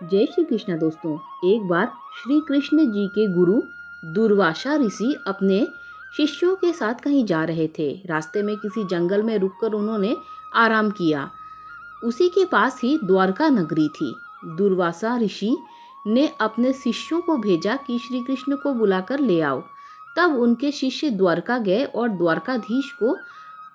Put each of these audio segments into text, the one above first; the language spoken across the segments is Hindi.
जय श्री कृष्ण दोस्तों। एक बार श्री कृष्ण जी के गुरु दुर्वासा ऋषि अपने शिष्यों के साथ कहीं जा रहे थे। रास्ते में किसी जंगल में रुककर उन्होंने आराम किया। उसी के पास ही द्वारका नगरी थी। दुर्वासा ऋषि ने अपने शिष्यों को भेजा कि श्री कृष्ण को बुलाकर ले आओ। तब उनके शिष्य द्वारका गए और द्वारकाधीश को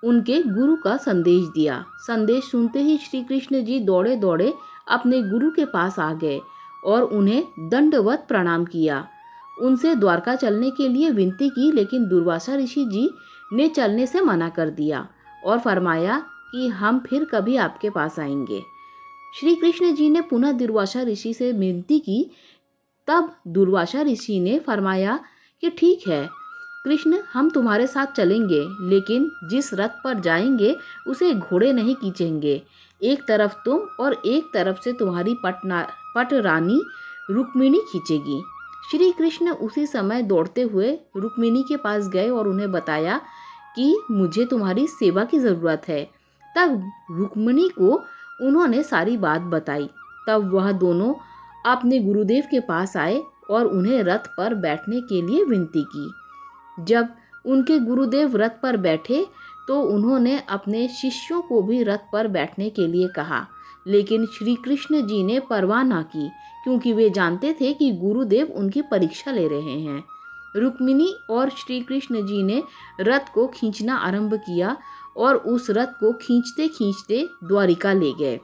उनके गुरु का संदेश दिया। संदेश सुनते ही श्री कृष्ण जी दौड़े दौड़े अपने गुरु के पास आ गए और उन्हें दंडवत प्रणाम किया। उनसे द्वारका चलने के लिए विनती की, लेकिन दुर्वासा ऋषि जी ने चलने से मना कर दिया और फरमाया कि हम फिर कभी आपके पास आएंगे। श्री कृष्ण जी ने पुनः दुर्वासा ऋषि से विनती की। तब दुर्वासा ऋषि ने फरमाया कि ठीक है कृष्ण, हम तुम्हारे साथ चलेंगे, लेकिन जिस रथ पर जाएंगे उसे घोड़े नहीं खींचेंगे। एक तरफ तुम और एक तरफ से तुम्हारी पट रानी रुक्मिणी खींचेगी। श्री कृष्ण उसी समय दौड़ते हुए रुक्मिणी के पास गए और उन्हें बताया कि मुझे तुम्हारी सेवा की ज़रूरत है। तब रुक्मिणी को उन्होंने सारी बात बताई। तब वह दोनों अपने गुरुदेव के पास आए और उन्हें रथ पर बैठने के लिए विनती की। जब उनके गुरुदेव रथ पर बैठे तो उन्होंने अपने शिष्यों को भी रथ पर बैठने के लिए कहा, लेकिन श्री कृष्ण जी ने परवाह न की, क्योंकि वे जानते थे कि गुरुदेव उनकी परीक्षा ले रहे हैं। रुक्मिणी और श्री कृष्ण जी ने रथ को खींचना आरंभ किया और उस रथ को खींचते खींचते द्वारिका ले गए।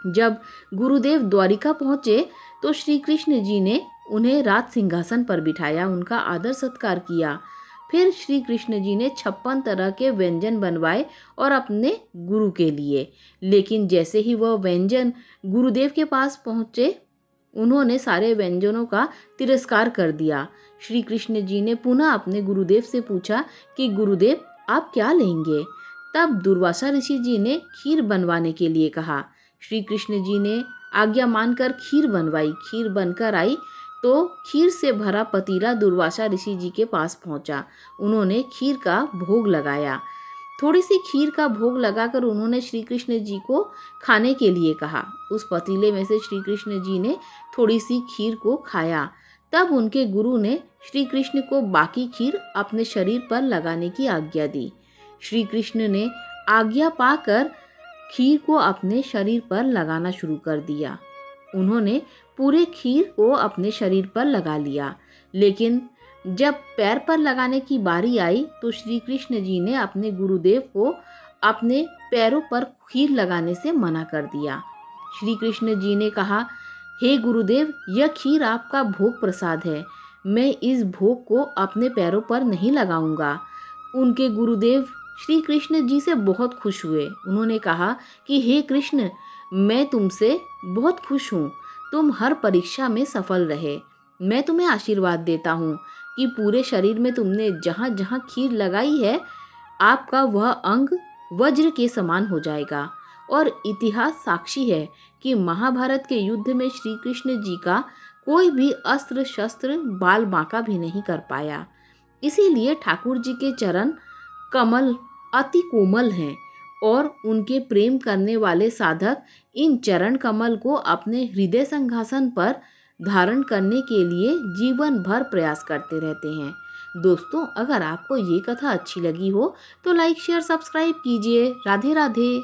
जब गुरुदेव द्वारिका पहुँचे तो श्री कृष्ण जी ने उन्हें राज सिंहासन पर बिठाया, उनका आदर सत्कार किया। फिर श्री कृष्ण जी ने 56 तरह के व्यंजन बनवाए और अपने गुरु के लिए, लेकिन जैसे ही वह व्यंजन गुरुदेव के पास पहुँचे उन्होंने सारे व्यंजनों का तिरस्कार कर दिया। श्री कृष्ण जी ने पुनः अपने गुरुदेव से पूछा कि गुरुदेव आप क्या लेंगे। तब दुर्वासा ऋषि जी ने खीर बनवाने के लिए कहा। श्री कृष्ण जी ने आज्ञा मानकर खीर बनवाई। खीर बनकर आई तो खीर से भरा पतीला दुर्वासा ऋषि जी के पास पहुंचा। उन्होंने खीर का भोग लगाया। थोड़ी सी खीर का भोग लगाकर उन्होंने श्री कृष्ण जी को खाने के लिए कहा। उस पतीले में से श्री कृष्ण जी ने थोड़ी सी खीर को खाया। तब उनके गुरु ने श्री कृष्ण को बाकी खीर अपने शरीर पर लगाने की आज्ञा दी। श्री कृष्ण ने आज्ञा पाकर खीर को अपने शरीर पर लगाना शुरू कर दिया। उन्होंने पूरे खीर को अपने शरीर पर लगा लिया, लेकिन जब पैर पर लगाने की बारी आई तो श्री कृष्ण जी ने अपने गुरुदेव को अपने पैरों पर खीर लगाने से मना कर दिया। श्री कृष्ण जी ने कहा, हे गुरुदेव, यह खीर आपका भोग प्रसाद है, मैं इस भोग को अपने पैरों पर नहीं लगाऊंगा। उनके गुरुदेव श्री कृष्ण जी से बहुत खुश हुए। उन्होंने कहा कि हे कृष्ण, मैं तुमसे बहुत खुश हूँ, तुम हर परीक्षा में सफल रहे। मैं तुम्हें आशीर्वाद देता हूँ कि पूरे शरीर में तुमने जहाँ जहाँ खीर लगाई है आपका वह अंग वज्र के समान हो जाएगा। और इतिहास साक्षी है कि महाभारत के युद्ध में श्री कृष्ण जी का कोई भी अस्त्र शस्त्र बाल बांका भी नहीं कर पाया। इसीलिए ठाकुर जी के चरण कमल अति कोमल हैं और उनके प्रेम करने वाले साधक इन चरण कमल को अपने हृदय सिंहासन पर धारण करने के लिए जीवन भर प्रयास करते रहते हैं। दोस्तों, अगर आपको ये कथा अच्छी लगी हो तो लाइक शेयर सब्सक्राइब कीजिए। राधे राधे।